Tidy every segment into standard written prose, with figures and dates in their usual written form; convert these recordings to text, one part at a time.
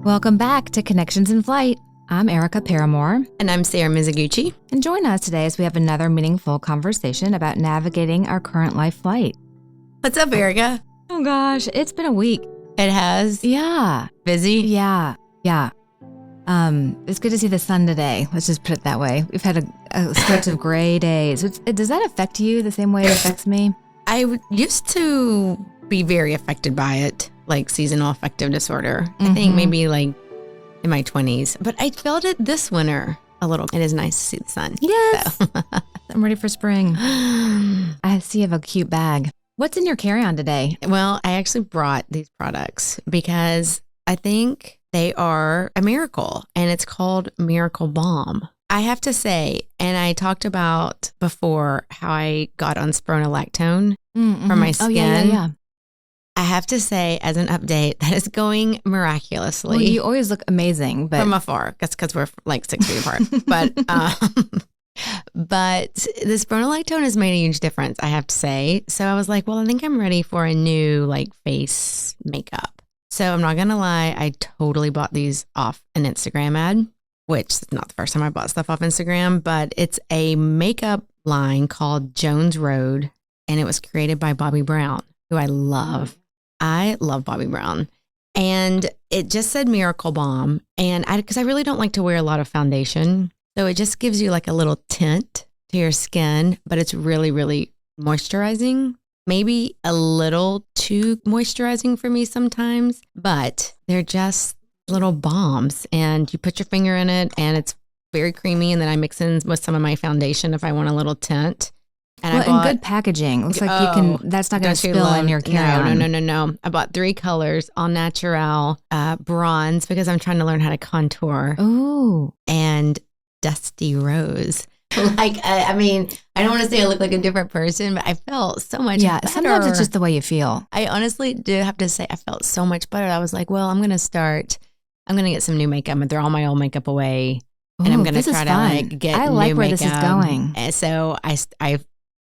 Welcome back to Connections in Flight. I'm Erica Paramore. And I'm Sarah Mizuguchi. And join us today as we have another meaningful conversation about navigating our current life flight. What's up, Erica? Oh gosh, it's been a week. It has? Yeah. Busy? Yeah. It's good to see the sun today. Let's just put it that way. We've had a stretch of gray days. Does that affect you the same way it affects me? I used to be very affected by it, like seasonal affective disorder. Mm-hmm. I think maybe like in my 20s. But I felt it this winter a little. It is nice to see the sun. Yes. So. I'm ready for spring. I see you have a cute bag. What's in your carry-on today? Well, I actually brought these products because I think they are a miracle, and it's called Miracle Balm. I have to say, and I talked about before how I got on spironolactone for my skin. Oh, yeah. I have to say, as an update, that is going miraculously. Well, you always look amazing, but from afar. That's because we're like 6 feet apart. But the spironolactone has made a huge difference, I have to say. So I was like, well, I think I'm ready for a new like face makeup. So I'm not going to lie. I totally bought these off an Instagram ad, which is not the first time I bought stuff off Instagram, but it's a makeup line called Jones Road, and it was created by Bobby Brown, who I love. I love Bobby Brown. And it just said Miracle Balm. And because I really don't like to wear a lot of foundation. So it just gives you like a little tint to your skin, but it's really, really moisturizing. Maybe a little too moisturizing for me sometimes, but they're just little balms, and you put your finger in it and it's very creamy. And then I mix in with some of my foundation if I want a little tint. And well, in good packaging. Looks like you can, that's not going to spill in your carry-on. No. I bought 3 colors, all natural, bronze, because I'm trying to learn how to contour. Ooh. And dusty rose. Like, I mean, I don't want to say I look like a different person, but I felt so much better. Sometimes it's just the way you feel. I honestly do have to say I felt so much better. I was like, well, I'm going to get some new makeup and throw all my old makeup away. Ooh, and I'm going to try to like get I like new where makeup. this is going. And so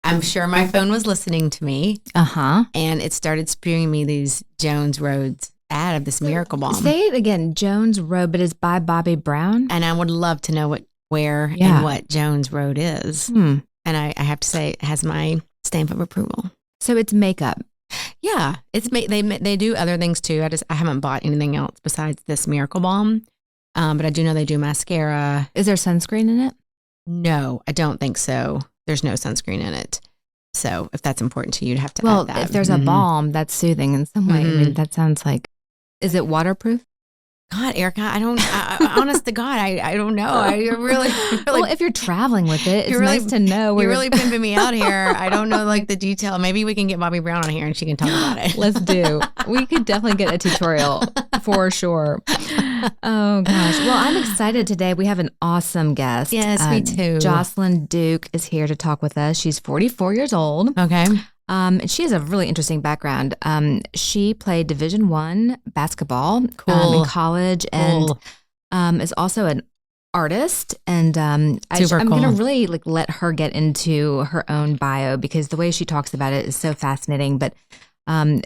I'm sure my phone was listening to me. Uh-huh. And it started spewing me these Jones Roads ad of this Miracle Balm. Say it again, Jones Road, but it's by Bobby Brown. And I would love to know where and what Jones Road is. And I have to say, it has my stamp of approval. So it's makeup. Yeah, they do other things too. I haven't bought anything else besides this Miracle Balm, but I do know they do mascara. Is there sunscreen in it? No, I don't think so. There's no sunscreen in it. So if that's important to you, you'd have to well, add that. If there's a balm, that's soothing in some way. I mean, that sounds like, is it waterproof? God, Erica, honest to God, I don't know. I really. Well, if you're traveling with it, it's nice to know. You're really pimping me out here. I don't know like the detail. Maybe we can get Bobby Brown on here and she can talk about it. Let's do. We could definitely get a tutorial for sure. Oh gosh. Well, I'm excited today. We have an awesome guest. Yes, me too. Jocelyn Duke is here to talk with us. She's 44 years old. Okay. And she has a really interesting background. She played Division I basketball in college, and is also an artist. And I'm going to really like let her get into her own bio because the way she talks about it is so fascinating. But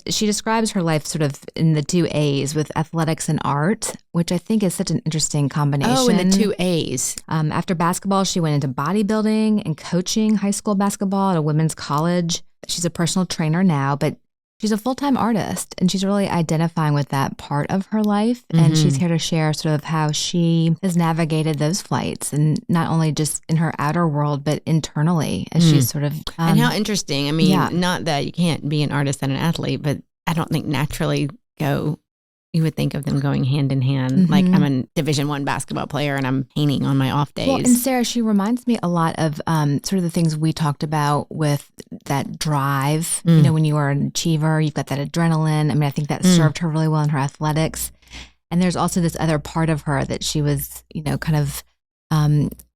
she describes her life sort of in the 2 A's with athletics and art, which I think is such an interesting combination. Oh, in the 2 A's. After basketball, she went into bodybuilding and coaching high school basketball at a women's college. She's a personal trainer now, but she's a full-time artist, and she's really identifying with that part of her life. And she's here to share sort of how she has navigated those flights, and not only just in her outer world, but internally as she's sort of... and how interesting. I mean, not that you can't be an artist and an athlete, but I don't think naturally you would think of them going hand in hand. Like I'm a Division I basketball player and I'm painting on my off days. Well, and Sarah, she reminds me a lot of sort of the things we talked about with that drive. You know, when you are an achiever, you've got that adrenaline. I mean, I think that served her really well in her athletics. And there's also this other part of her that she was, kind of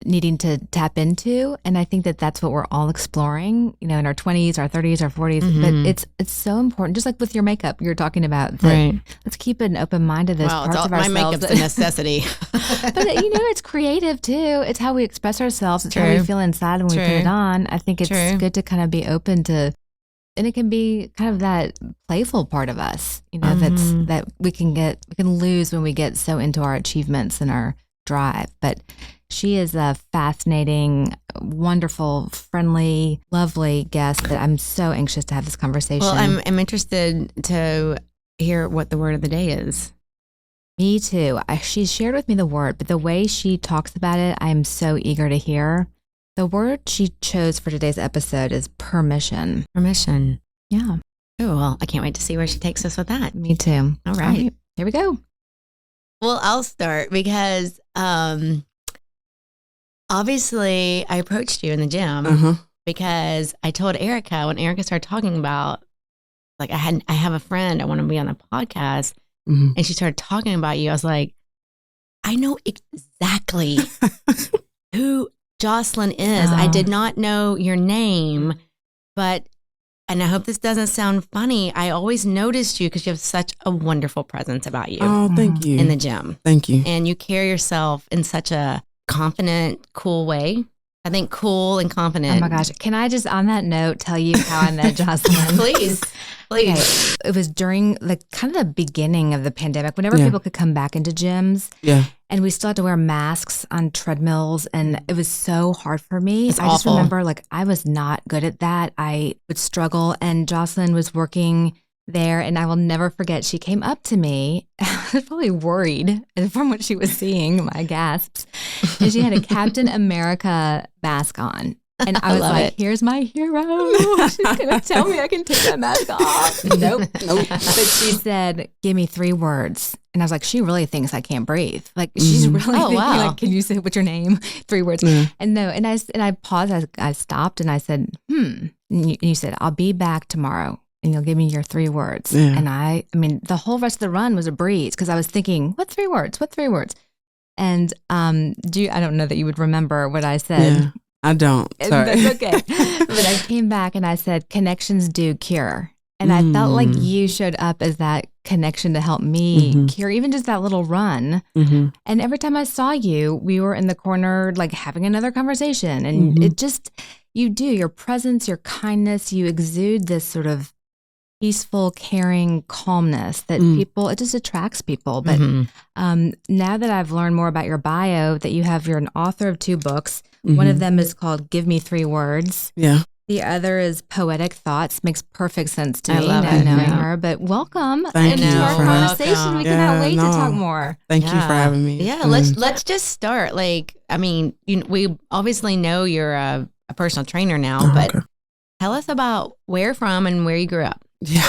needing to tap into. And I think that that's what we're all exploring, in our 20s, our 30s, our 40s. But it's so important, just like with your makeup you're talking about. That let's keep an open mind to those parts of ourselves. My makeup's a necessity. But, it's creative too. It's how we express ourselves. It's how we feel inside when we put it on. I think it's good to kind of be open to and it can be kind of that playful part of us, that we can lose when we get so into our achievements and our drive. But she is a fascinating, wonderful, friendly, lovely guest that I'm so anxious to have this conversation. Well, I'm interested to hear what the word of the day is. Me too. She shared with me the word, but the way she talks about it, I'm so eager to hear. The word she chose for today's episode is permission. Permission. Yeah. Oh, well, I can't wait to see where she takes us with that. Me too. All right. Here we go. Well, I'll start because obviously I approached you in the gym because I told Erica when Erica started talking about, like, I have a friend, I want to be on the podcast. And she started talking about you. I was like, I know exactly who Jocelyn is. I did not know your name, but, and I hope this doesn't sound funny, I always noticed you because you have such a wonderful presence about you. Oh, thank you. In the gym. Thank you. And you carry yourself in such a confident, cool way. I think cool and confident. Oh my gosh. Can I just, on that note, tell you how I met Jocelyn? Please. Okay. It was during the kind of the beginning of the pandemic, whenever people could come back into gyms. Yeah. And we still had to wear masks on treadmills. And it was so hard for me. It's I just awful. remember, like, I was not good at that. I would struggle. And Jocelyn was working there. And I will never forget, she came up to me. I was probably worried from what she was seeing, my gasps. And she had a Captain America mask on. And I was like, here's my hero. She's going to tell me I can take that mask off. Nope. But she said, give me 3 words. And I was like, she really thinks I can't breathe. Like, she's really thinking, like, can you say, what's your name? 3 words. And no, and I paused, I stopped and I said, And you said, I'll be back tomorrow and you'll give me your 3 words. Yeah. And I mean, the whole rest of the run was a breeze because I was thinking, what 3 words? What 3 words? And I don't know that you would remember what I said. Yeah. I don't. Sorry. That's okay. But I came back and I said, connections do cure. And I felt like you showed up as that connection to help me cure even just that little run. And every time I saw you, we were in the corner, like, having another conversation. And it just, your presence, your kindness, you exude this sort of peaceful, caring calmness that it just attracts people. But now that I've learned more about your bio, that you're an author of 2 books. One of them is called Give Me 3 Words. Yeah. The other is Poetic Thoughts. Makes perfect sense to me love now it. knowing her. But welcome Thank into you our for conversation. welcome. We cannot wait to talk more. Thank you for having me. Yeah, let's just start. Like, I mean, we obviously know you're a personal trainer now, but tell us about where you're from and where you grew up. Yeah.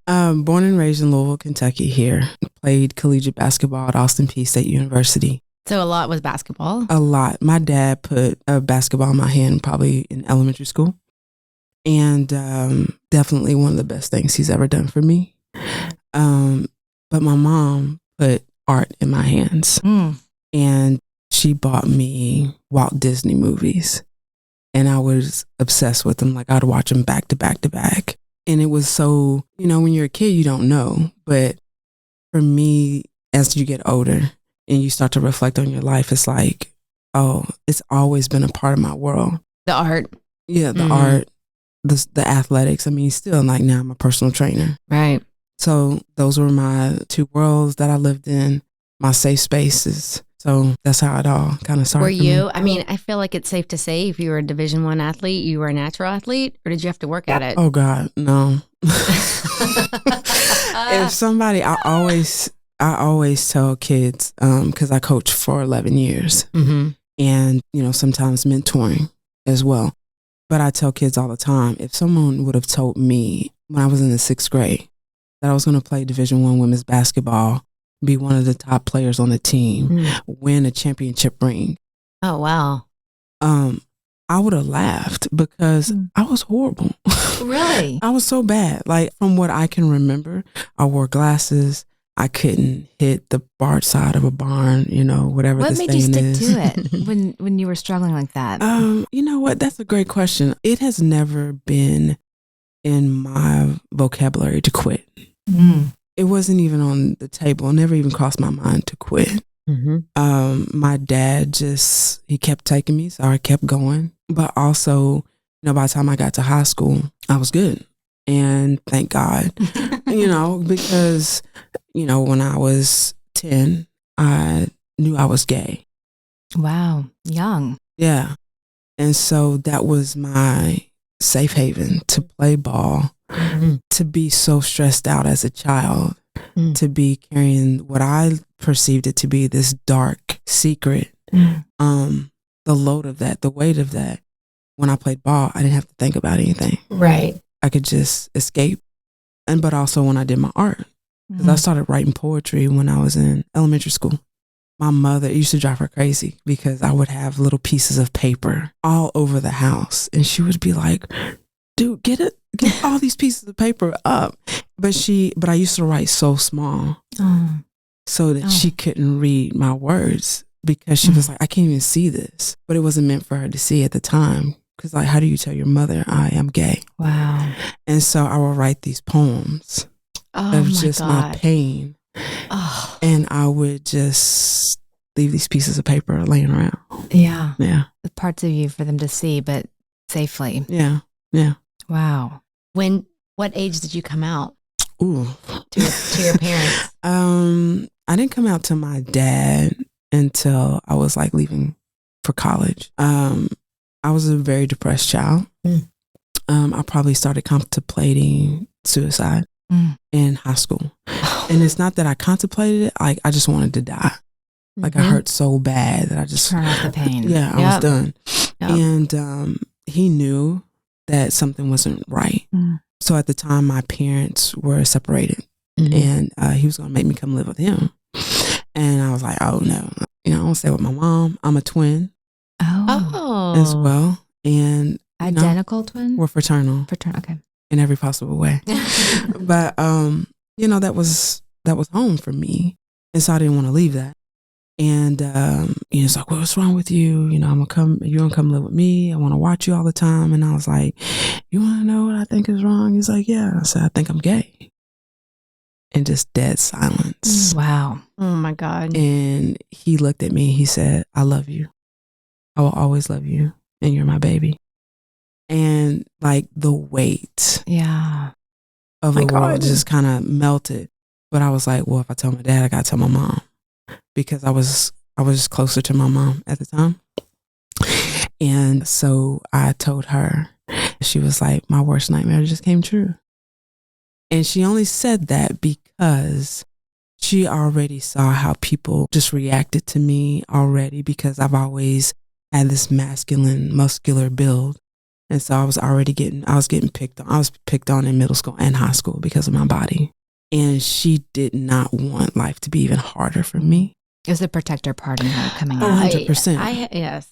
Born and raised in Louisville, Kentucky here. Played collegiate basketball at Austin Peay State University. So a lot was basketball? A lot. My dad put a basketball in my hand probably in elementary school. And definitely one of the best things he's ever done for me. But my mom put art in my hands. And she bought me Walt Disney movies. And I was obsessed with them. Like, I'd watch them back to back to back. And it was so, when you're a kid, you don't know. But for me, as you get older and you start to reflect on your life, it's like, oh, it's always been a part of my world. The art. Yeah, the art, the athletics. I mean, still, like, now I'm a personal trainer. Right. So those were my 2 worlds that I lived in, my safe spaces. So that's how it all kind of started. Were you? I mean, I feel like it's safe to say if you were a Division I athlete, you were a natural athlete, or did you have to work at it? Oh God, no. If somebody, I always tell kids, because I coached for 11 years, and sometimes mentoring as well. But I tell kids all the time, if someone would have told me when I was in the 6th grade that I was going to play Division I women's basketball, be one of the top players on the team, win a championship ring. Oh, wow. I would have laughed because I was horrible. Really? I was so bad. Like, from what I can remember, I wore glasses. I couldn't hit the barred side of a barn, whatever What this made you thing stick is. to it when you were struggling like that? You know what? That's a great question. It has never been in my vocabulary to quit. It wasn't even on the table. It never even crossed my mind to quit. My dad he kept taking me, so I kept going. But also, by the time I got to high school, I was good. And thank God, because, when I was 10, I knew I was gay. Wow. Young. Yeah. And so that was my safe haven to play ball, to be so stressed out as a child, to be carrying what I perceived it to be this dark secret. The load of that, the weight of that. When I played ball, I didn't have to think about anything. Right. I could just escape. But also when I did my art, because I started writing poetry when I was in elementary school. My mother, it used to drive her crazy because I would have little pieces of paper all over the house. And she would be like, dude, get all these pieces of paper up. But I used to write so small so that she couldn't read my words, because she was like, I can't even see this. But it wasn't meant for her to see at the time. Because how do you tell your mother I am gay? Wow. And so I would write these poems of just my pain. Oh. And I would just leave these pieces of paper laying around. Yeah. Yeah. The parts of you for them to see, but safely. Yeah. Yeah. Wow. What age did you come out? Ooh. To your parents? I didn't come out to my dad until I was like leaving for college. I was a very depressed child. I probably started contemplating suicide in high school. And it's not that I contemplated it, like I just wanted to die. Like I hurt so bad that I just turn off the pain. Yeah, I was done. And he knew that something wasn't right. So at the time my parents were separated, and he was gonna make me come live with him. And I was like, oh no, I don't stay with my mom. I'm a twin as well. And identical twin? We're fraternal. Fraternal, okay. In every possible way. But that was home for me. And so I didn't want to leave that. And it's like, well, what's wrong with you? You're gonna come live with me. I want to watch you all the time. And I was like, you want to know what I think is wrong? He's like, yeah. I said, I think I'm gay. And just dead silence. Wow. Oh my God. And he looked at me. He said, I love you. I will always love you. And you're my baby. And like the weight of the world just kind of melted. But I was like, well, if I tell my dad, I got to tell my mom. Because I was just closer to my mom at the time. And so I told her. She was like, my worst nightmare just came true. And she only said that because she already saw how people just reacted to me already, because I've always had this masculine, muscular build. And so I was getting picked on. I was picked on in middle school and high school because of my body. And she did not want life to be even harder for me. It was the protector part in her coming out. 100%. Yes.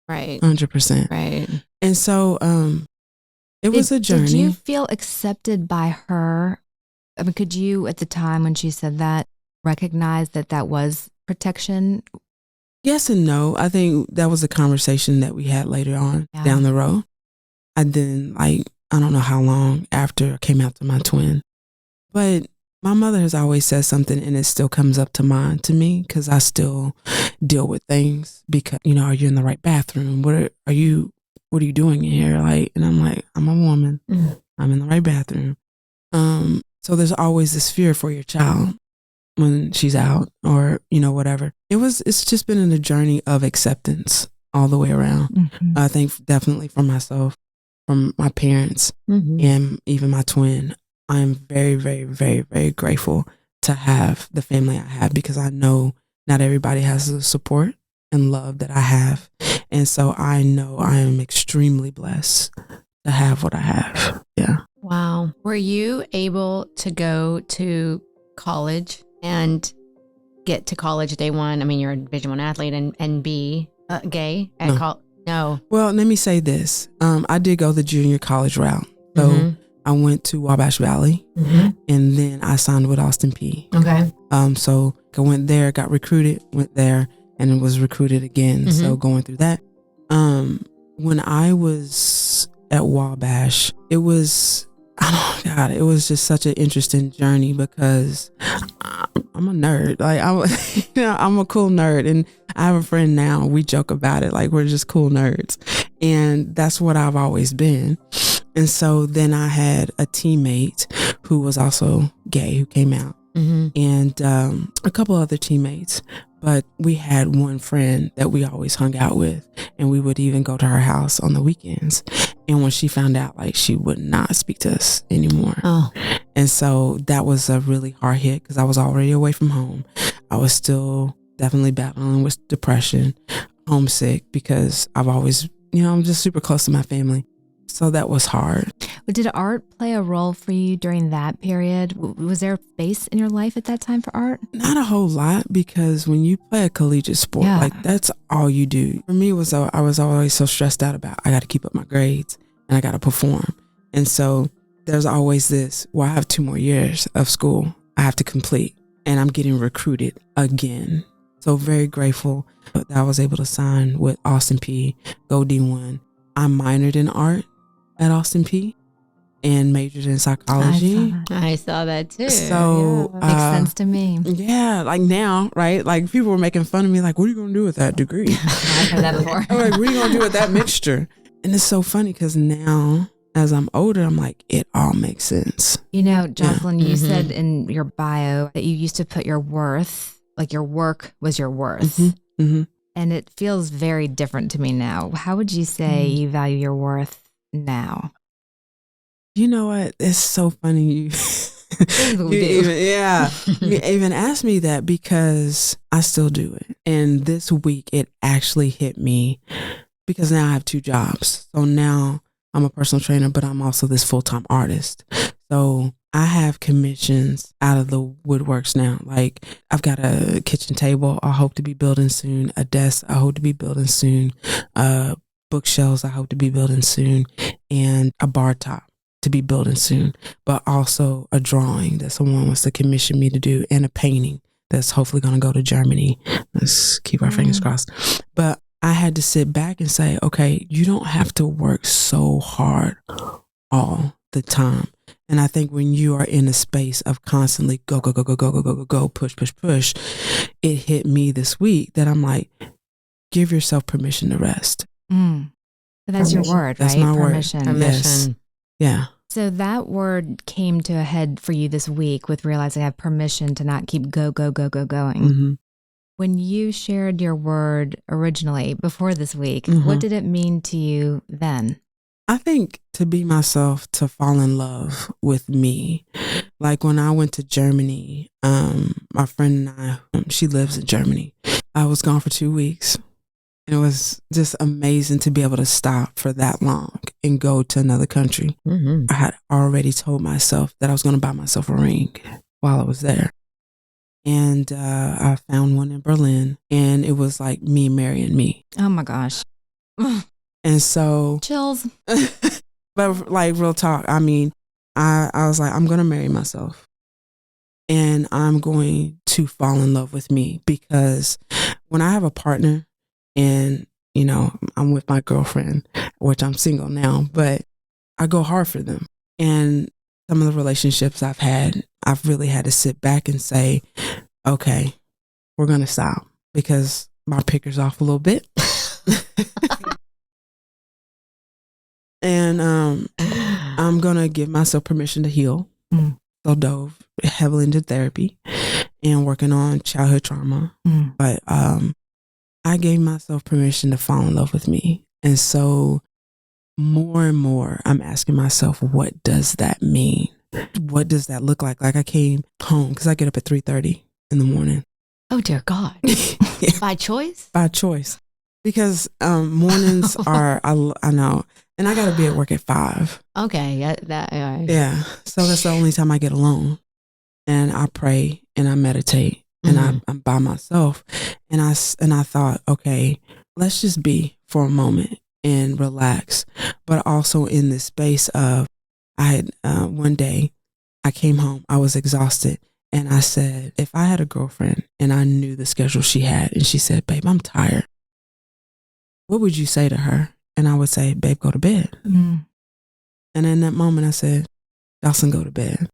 Right. 100%. Right. And so it was a journey. Did you feel accepted by her? I mean, could you, at the time when she said that, recognize that was protection? Yes and no. I think that was a conversation that we had later on down the road. I didn't I don't know how long after I came out to my twin. But my mother has always said something, and it still comes up to mind to me, because I still deal with things because, are you in the right bathroom? What are you doing in here? And I'm like, I'm a woman. I'm in the right bathroom. So there's always this fear for your child when she's out or, whatever. It's just been in a journey of acceptance all the way around. I think definitely for myself, from my parents, and even my twin. I'm very, very, very, very grateful to have the family I have, because I know not everybody has the support and love that I have. And so I know I am extremely blessed to have what I have. Yeah. Wow. Were you able to go to college and get to college day one? I mean, you're a Division I athlete and be gay at college? No. Well, let me say this. I did go the junior college route. So I went to Wabash Valley, and then I signed with Austin P. Okay. So I went there, got recruited, went there, and was recruited again. So going through that. When I was at Wabash, it was just such an interesting journey, because I'm a nerd. I'm a cool nerd, and I have a friend now. We joke about it, like we're just cool nerds, and that's what I've always been. And so then I had a teammate who was also gay who came out, and a couple other teammates. But we had one friend that we always hung out with, and we would even go to her house on the weekends. And when she found out, like, she would not speak to us anymore. Oh. And so that was a really hard hit because I was already away from home. I was still definitely battling with depression, homesick, because I've always, I'm just super close to my family. So that was hard. Did art play a role for you during that period? Was there space in your life at that time for art? Not a whole lot, because when you play a collegiate sport, like, that's all you do. For me, I was always so stressed out about, I got to keep up my grades and I got to perform. And so there's always this, well, I have 2 more years of school I have to complete, and I'm getting recruited again. So very grateful that I was able to sign with Austin P, go D1. I minored in art at Austin P and majored in psychology. I saw that too. So makes sense to me. Yeah, like now, right? Like, people were making fun of me, like, what are you going to do with that degree? I've heard that before. I'm like, what are you going to do with that mixture? And it's so funny because now, as I'm older, I'm like, it all makes sense. Jocelyn, you said in your bio that you used to put your worth, like your work was your worth. And it feels very different to me now. How would you say you value your worth now? You know what? It's so funny. You even asked me that, because I still do it. And this week it actually hit me, because now I have 2 jobs. So now I'm a personal trainer, but I'm also this full-time artist. So I have commissions out of the woodworks now. Like, I've got a kitchen table I hope to be building soon, a desk I hope to be building soon, bookshelves I hope to be building soon, and a bar top to be building soon, but also a drawing that someone wants to commission me to do, and a painting that's hopefully going to go to Germany. Let's keep our fingers crossed. But I had to sit back and say, okay, you don't have to work so hard all the time. And I think when you are in a space of constantly go, push, it hit me this week that I'm like, give yourself permission to rest. But that's your word, right? That's my permission. word. Yes. Yeah. So that word came to a head for you this week with realizing I have permission to not keep going. When you shared your word originally before this week, what did it mean to you then? I think to be myself, to fall in love with me. Like, when I went to Germany, my friend and I, she lives in Germany. I was gone for 2 weeks. It was just amazing to be able to stop for that long and go to another country. I had already told myself that I was going to buy myself a ring while I was there. And I found one in Berlin, and it was like me marrying me. Oh my gosh. And so, chills. But like, real talk, I mean, I was like, I'm going to marry myself, and I'm going to fall in love with me, because when I have a partner and, I'm with my girlfriend, which I'm single now, but I go hard for them. And some of the relationships I've had, I've really had to sit back and say, okay, we're going to stop, because my picker's off a little bit. And I'm going to give myself permission to heal. So dove heavily into therapy and working on childhood trauma. But I gave myself permission to fall in love with me. And so more and more, I'm asking myself, what does that mean? What does that look like? Like, I came home, because I get up at 3:30 in the morning. Oh, dear God. By choice? By choice. Because mornings are, I know, and I got to be at work at 5. Okay. Yeah. So that's the only time I get alone. And I pray and I meditate, and I'm by myself. And I thought, okay, let's just be for a moment and relax. But also in this space of, I had one day I came home, I was exhausted. And I said, if I had a girlfriend and I knew the schedule she had, and she said, babe, I'm tired, what would you say to her? And I would say, babe, go to bed. And in that moment I said, Jocelyn, go to bed.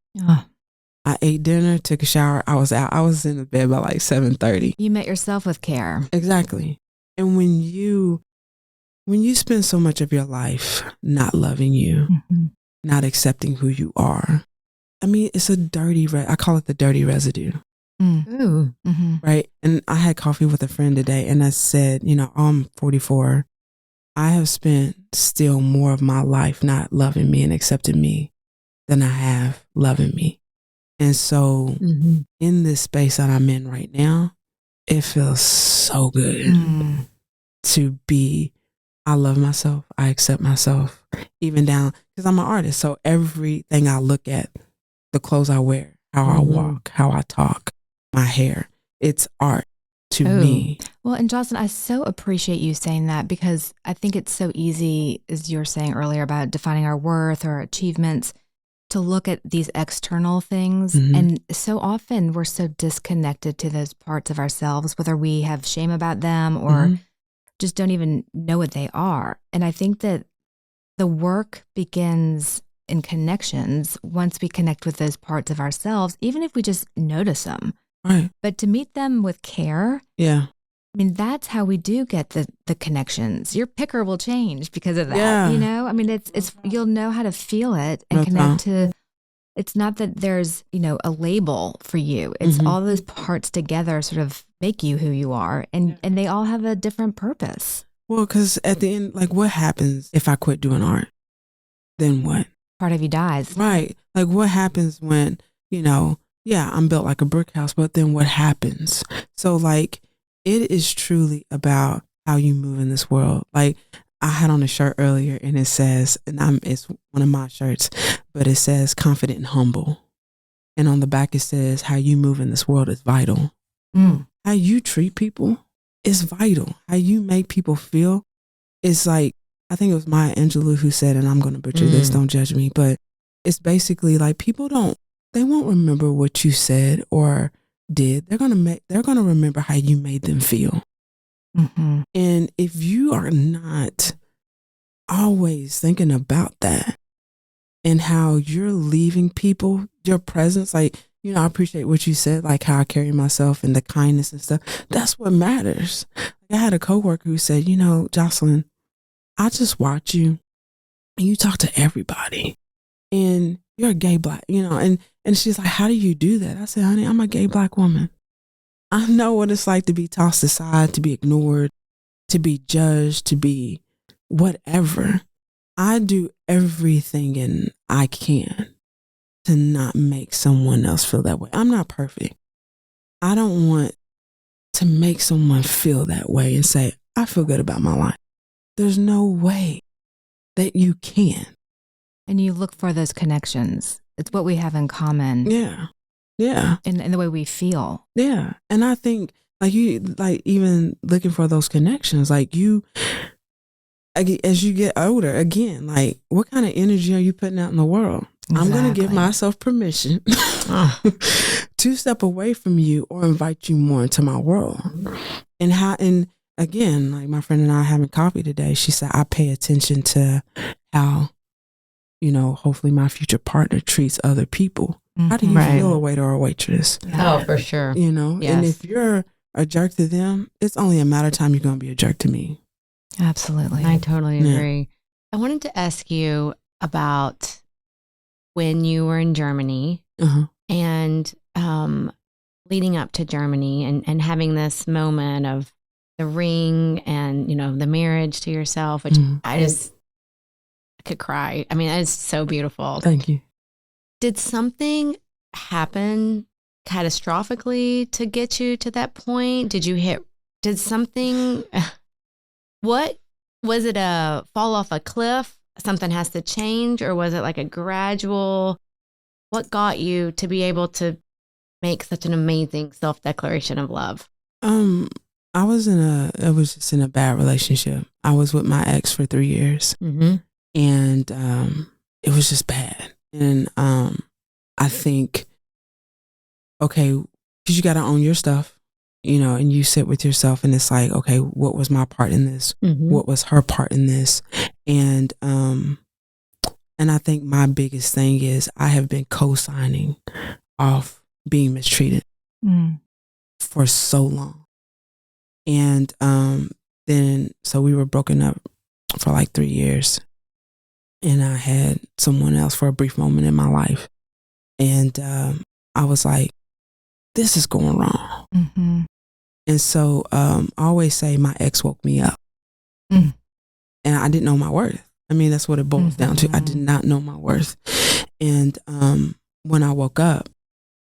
I ate dinner, took a shower. I was out. I was in the bed by like 7:30. You met yourself with care. Exactly. And when you spend so much of your life not loving you, not accepting who you are. I mean, it's a dirty, I call it the dirty residue. Ooh. Mm-hmm. Right. And I had coffee with a friend today and I said, you know, I'm 44. I have spent still more of my life not loving me and accepting me than I have loving me. And so in this space that I'm in right now, it feels so good to be, I love myself. I accept myself, even down, because I'm an artist. So everything I look at, the clothes I wear, how I walk, how I talk, my hair, it's art to me. Well, and Jocelyn, I so appreciate you saying that, because I think it's so easy, as you were saying earlier, about defining our worth or achievements, to look at these external things. And so often we're so disconnected to those parts of ourselves, whether we have shame about them or just don't even know what they are. And I think that the work begins in connections once we connect with those parts of ourselves, even if we just notice them. Right. But to meet them with care, Yeah. I mean, that's how we do get the connections. Your picker will change because of that, Yeah. you know? I mean, it's you'll know how to feel it and connect to, it's not that there's, you know, a label for you. It's all those parts together sort of make you who you are, and they all have a different purpose. Well, because at the end, like, what happens if I quit doing art? Then what? Part of you dies. Right. Like, what happens when, you know, yeah, I'm built like a brick house, but then what happens? So, like, it is truly about how you move in this world. Like, I had on a shirt earlier and it says, and it's one of my shirts, but it says confident and humble. And on the back it says, how you move in this world is vital. How you treat people is vital. How you make people feel is like, I think it was Maya Angelou who said, and I'm going to butcher this, don't judge me, but it's basically like, people they won't remember what you said or did. They're going to remember how you made them feel. And if you are not always thinking about that and how you're leaving people, your presence, like, you know, I appreciate what you said, like how I carry myself and the kindness and stuff. That's what matters. I had a coworker who said, you know, Jocelyn, I just watch you and you talk to everybody and you're a gay Black, you know, and she's like, how do you do that? I said, honey, I'm a gay Black woman. I know what it's like to be tossed aside, to be ignored, to be judged, to be whatever. I do everything I can to not make someone else feel that way. I'm not perfect. I don't want to make someone feel that way and say, I feel good about my life. There's no way that you can. And you look for those connections. It's what we have in common. Yeah. Yeah. In the way we feel. Yeah. And I think like even looking for those connections, like as you get older, again, like what kind of energy are you putting out in the world? Exactly. I'm going to give myself permission to step away from you or invite you more into my world. And again, like my friend and I having coffee today, she said, I pay attention to how, you know, hopefully my future partner treats other people. How do you feel a waiter or a waitress? Oh, for sure. You know, yes. And if you're a jerk to them, it's only a matter of time you're going to be a jerk to me. Absolutely. I totally agree. I wanted to ask you about when you were in Germany and leading up to Germany and having this moment of the ring and, you know, the marriage to yourself, which I could cry. I mean, that is so beautiful. Thank you. Did something happen catastrophically to get you to that point? Did something, what, was it a fall off a cliff? Something has to change, or was it like a gradual, what got you to be able to make such an amazing self-declaration of love? I was just in a bad relationship. I was with my ex for 3 years and it was just bad. And I think, okay, because you got to own your stuff, you know, and you sit with yourself and it's like, okay, what was my part in this? What was her part in this? And I think my biggest thing is I have been co-signing off being mistreated for so long. And then, so we were broken up for like 3 years. and I had someone else for a brief moment in my life. And I was like, this is going wrong. Mm-hmm. And so I always say my ex woke me up. Mm. And I didn't know my worth. I mean, that's what it boils down to. I did not know my worth. And when I woke up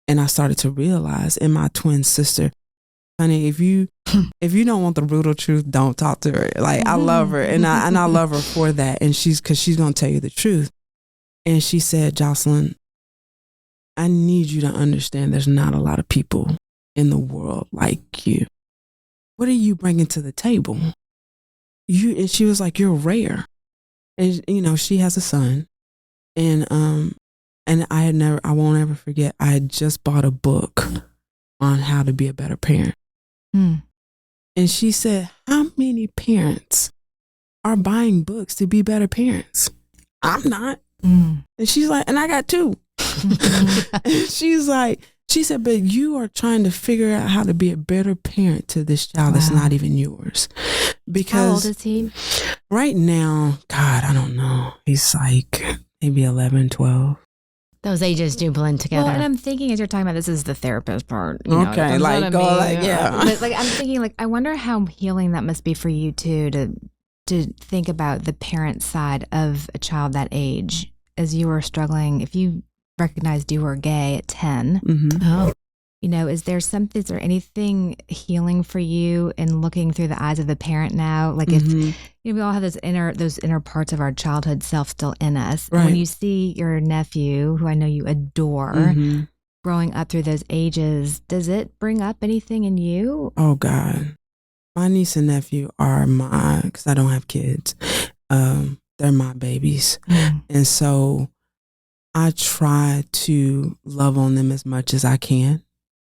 and I started to realize, and my twin sister, honey, if you don't want the brutal truth, don't talk to her. Like, I love her, and I love her for that. And because she's gonna tell you the truth. And she said, Jocelyn, I need you to understand there's not a lot of people in the world like you. What are you bringing to the table? And she was like, you're rare. And she has a son, and I won't ever forget, I had just bought a book on how to be a better parent. Mm. And she said, how many parents are buying books to be better parents? I'm not. Mm. And she's like, and I got two. And she said, but you are trying to figure out how to be a better parent to this child that's not even yours. Because how old is he? Right now, God, I don't know. He's like maybe 11, 12. Those ages do blend together. Well, and I'm thinking as you're talking about, this is the therapist part. Okay, yeah. But I'm thinking, I wonder how healing that must be for you too, to think about the parent side of a child that age as you were struggling. If you recognized you were gay at 10, Oh. Is there anything healing for you in looking through the eyes of the parent now? Like if we all have those inner parts of our childhood self still in us. Right. When you see your nephew, who I know you adore, growing up through those ages, does it bring up anything in you? Oh God, my niece and nephew are because I don't have kids. They're my babies, and so I try to love on them as much as I can.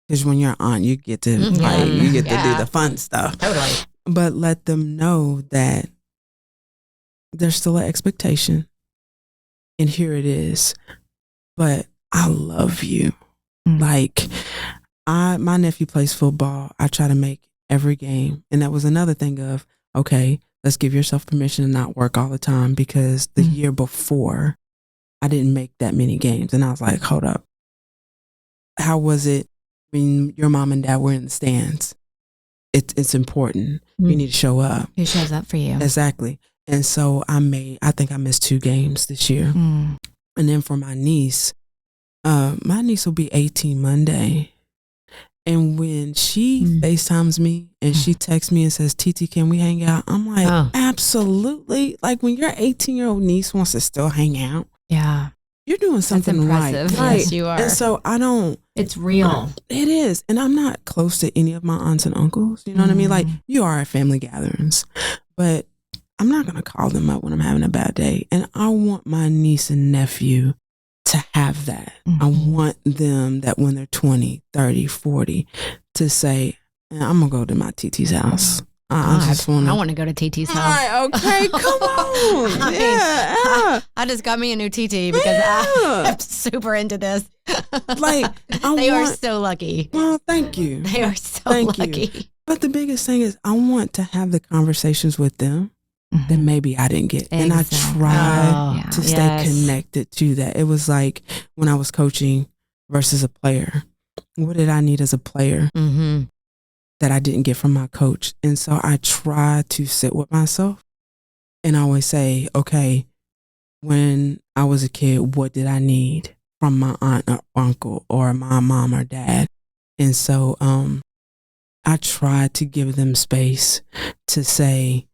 Because when you're an aunt, you get to fight, you get to do the fun stuff. Totally. But let them know that there's still an expectation. And here it is. But I love you. Like, my nephew plays football. I try to make every game. And that was another thing of, okay, let's give yourself permission to not work all the time. Because the year before, I didn't make that many games. And I was like, hold up. How was it when your mom and dad were in the stands? It's important. You need to show up. Who shows up for you? Exactly. And so I think I missed 2 games this year. And then for my niece will be 18 Monday. And when she FaceTimes me and she texts me and says, Titi, can we hang out? I'm like, absolutely. Like, when your 18-year-old niece wants to still hang out. Yeah. You're doing something right. Yes, you are. And so it's real. It is. And I'm not close to any of my aunts and uncles. You know what I mean? Like, you are at family gatherings, but I'm not going to call them up when I'm having a bad day. And I want my niece and nephew to have that. I want them that when they're 20, 30, 40 to say, I'm going to go to my TT's house. I want to go to TT's house. Right, okay, come on. I just got me a new TT because I'm super into this. Like, they are so lucky. Well, thank you. They are so lucky. You. But the biggest thing is I want to have the conversations with them that maybe I didn't get. Exactly. And I tried to stay connected to that. It was like when I was coaching versus a player. What did I need as a player? That I didn't get from my coach. And so I try to sit with myself and I always say, okay, when I was a kid, what did I need from my aunt or uncle or my mom or dad? And so I try to give them space to say,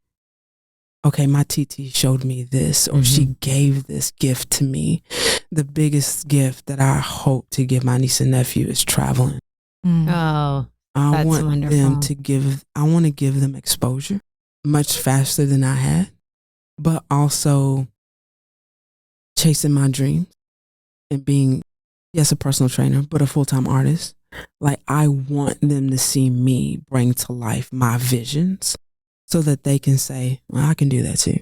okay, my TT showed me this, or she gave this gift to me. The biggest gift that I hope to give my niece and nephew is traveling. Oh, I that's want wonderful. I want to give them exposure much faster than I had, but also chasing my dreams and being, yes, a personal trainer, but a full-time artist. Like, I want them to see me bring to life my visions so that they can say, well, I can do that too.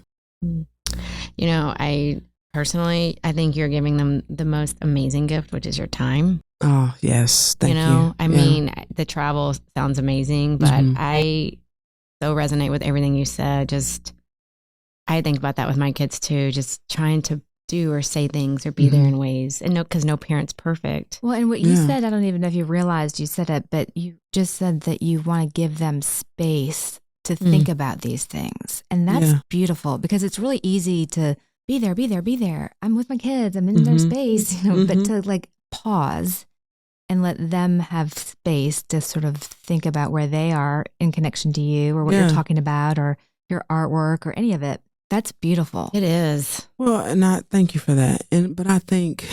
You know, I think you're giving them the most amazing gift, which is your time. Oh, yes. Thank you. I mean, the travel sounds amazing, but I so resonate with everything you said. Just I think about that with my kids too, just trying to do or say things or be there in ways. And because no parent's perfect. Well, and what you said, I don't even know if you realized you said it, but you just said that you want to give them space to think about these things. And that's beautiful, because it's really easy to be there, be there, be there. I'm with my kids. I'm in their space, but to like pause and let them have space to sort of think about where they are in connection to you, or what you're talking about, or your artwork, or any of it. That's beautiful. It is. Well, and I thank you for that. But I think,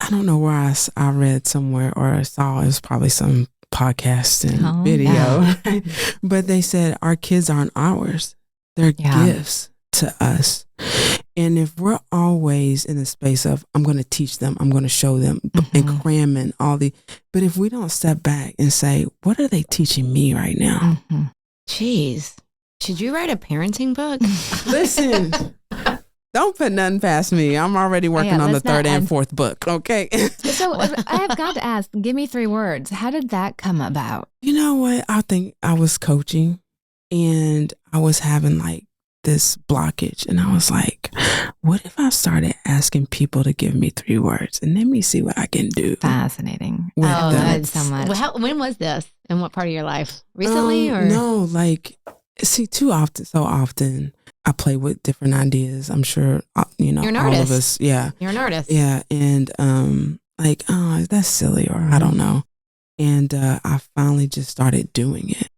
I don't know where I read somewhere or I saw, it was probably some podcast and video, but they said our kids aren't ours. They're gifts to us. And if we're always in the space of, I'm going to teach them, I'm going to show them, and cramming but if we don't step back and say, what are they teaching me right now? Jeez. Should you write a parenting book? Listen, don't put nothing past me. I'm already working on the third and fourth book. Okay. So I have got to ask, give me 3 words. How did that come about? You know what? I think I was coaching and I was having like this blockage, and I was like, what if I started asking people to give me 3 words and let me see what I can do? Fascinating. That's so much. Well, when was this? In what part of your life? Recently or? No, like, see, so often I play with different ideas. I'm sure, You're an all artist. of us. Yeah. You're an artist. Yeah. And like, oh, that's silly, or I don't know. And I finally just started doing it.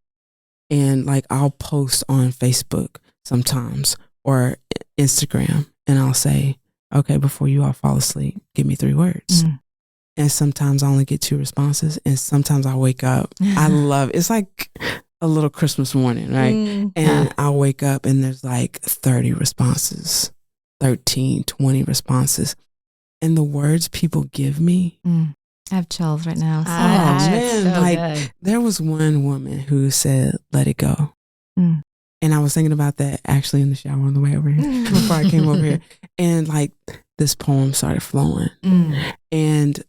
And like, I'll post on Facebook sometimes or Instagram, and I'll say, okay, before you all fall asleep, give me 3 words. And sometimes I only get 2 responses, and sometimes I wake up. I love it. It's like a little Christmas morning, right? And I'll wake up and there's like 30 responses, 13, 20 responses. And the words people give me. I have chills right now. Man, so like good. there was one woman who said, let it go. And I was thinking about that actually in the shower on the way over here before I came over here. And like this poem started flowing. And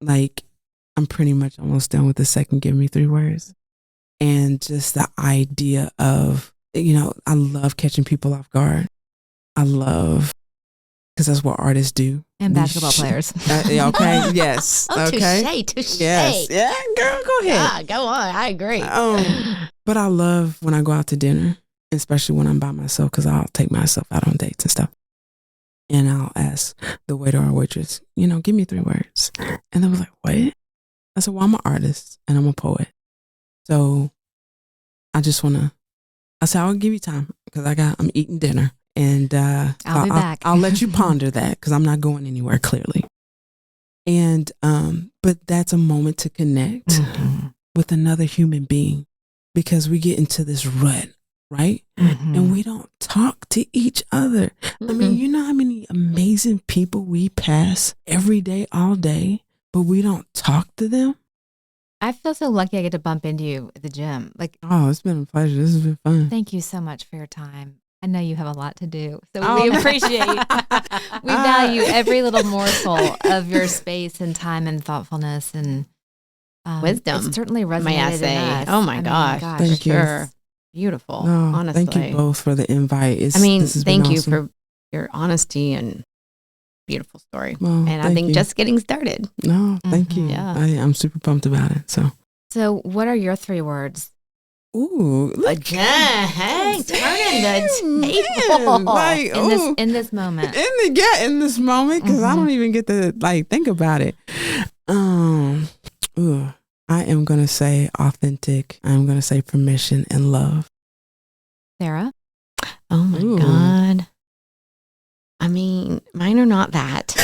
like I'm pretty much almost done with the second give me 3 words. And just the idea of, I love catching people off guard. I love, because that's what artists do. And basketball players. Okay, yes. Oh, okay. touche. Yes. Yeah, girl, go ahead. Yeah, go on. I agree. But I love when I go out to dinner, especially when I'm by myself, because I'll take myself out on dates and stuff. And I'll ask the waiter or waitress, give me 3 words. And they was like, what? I said, well, I'm an artist and I'm a poet. So I just I said, I'll give you time because I'm eating dinner. And I'll be back. I'll let you ponder that because I'm not going anywhere, clearly. And but that's a moment to connect with another human being, because we get into this rut, right? And we don't talk to each other. I mean, you know how many amazing people we pass every day, all day, but we don't talk to them? I feel so lucky I get to bump into you at the gym. Like, oh, it's been a pleasure. This has been fun. Thank you so much for your time. I know you have a lot to do, so we appreciate, we value every little morsel of your space and time and thoughtfulness and wisdom. It certainly resonated may I say. in us. Oh my gosh. Thank you. Sure. Beautiful. Honestly. Thank you both for the invite. Thank you for your honesty and beautiful story. Well, and I think just getting started. No, thank you. Yeah. I'm super pumped about it. So what are your 3 words? Ooh, look. Hey, turning the table. Like, in this moment. In this moment, because I don't even get to think about it. I am going to say authentic. I'm going to say permission and love. Sarah? Oh my God. I mean, mine are not that.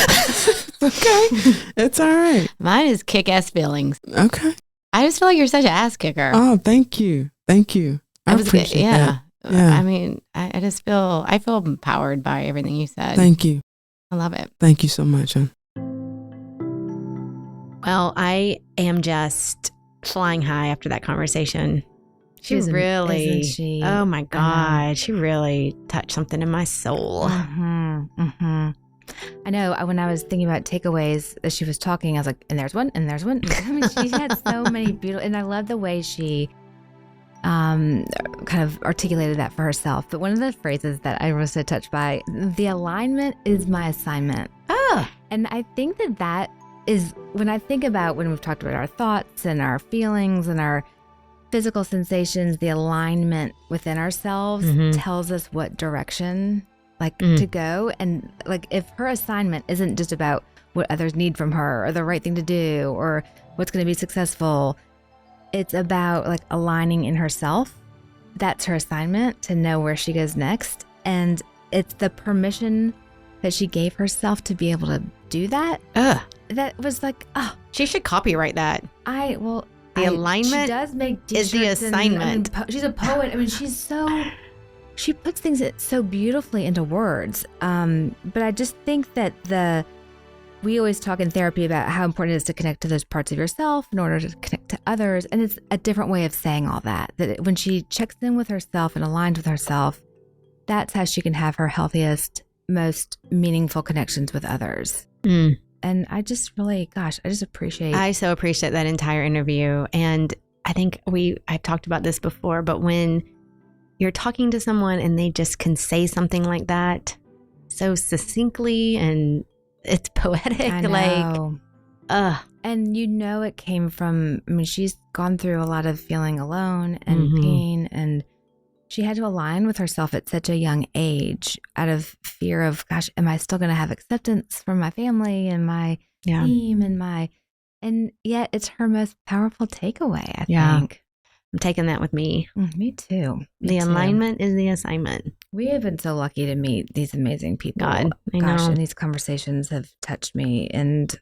Okay. It's all right. Mine is kick-ass feelings. Okay. I just feel like you're such an ass kicker. Oh, thank you. Thank you. I appreciate that. Yeah. I mean, I feel empowered by everything you said. Thank you. I love it. Thank you so much. Well, I am just flying high after that conversation. She really, isn't she? Oh my God, she really touched something in my soul. I know when I was thinking about takeaways as she was talking, I was like, and there's one, and there's one. I mean, she had so many beautiful, and I love the way she kind of articulated that for herself. But one of the phrases that I was so touched by, the alignment is my assignment. Oh. And I think that is, when I think about when we've talked about our thoughts and our feelings and our physical sensations, the alignment within ourselves tells us what direction to go. And like, if her assignment isn't just about what others need from her or the right thing to do or what's going to be successful, it's about like aligning in herself. That's her assignment, to know where she goes next. And it's the permission that she gave herself to be able to do that. That was like, she should copyright that. The alignment she does make is the assignment. She's a poet. I mean, she puts things so beautifully into words. But I just think that we always talk in therapy about how important it is to connect to those parts of yourself in order to connect to others. And it's a different way of saying all that. That when she checks in with herself and aligns with herself, that's how she can have her healthiest, most meaningful connections with others. And I just really, I so appreciate that entire interview. And I think I've talked about this before, but when you're talking to someone and they just can say something like that so succinctly, and it's poetic, I know. And it came from, I mean, she's gone through a lot of feeling alone and pain, and she had to align with herself at such a young age out of fear of, gosh, am I still going to have acceptance from my family and my team and yet it's her most powerful takeaway, I think. I'm taking that with me. Me too. The alignment is the assignment. We have been so lucky to meet these amazing people. God, I know. And these conversations have touched me. And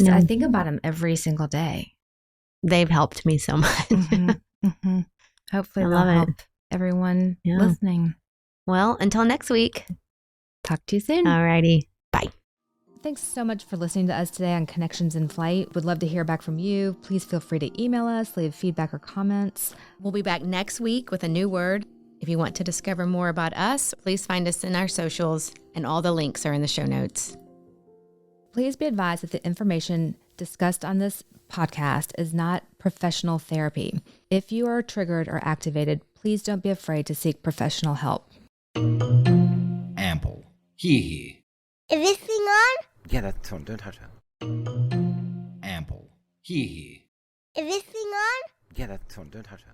I think about them every single day. They've helped me so much. Hopefully they'll help everyone listening. Well, until next week. Talk to you soon. Alrighty. Bye. Thanks so much for listening to us today on Connections in Flight. Would love to hear back from you. Please feel free to email us, leave feedback or comments. We'll be back next week with a new word. If you want to discover more about us, please find us in our socials, and all the links are in the show notes. Please be advised that the information discussed on this podcast is not professional therapy. If you are triggered or activated, please don't be afraid to seek professional help. Ample. Hee. Is this thing on? Yeah, that's on. Don't touch it. Ample. Hee. Is this thing on? Yeah, that's on. Don't touch it.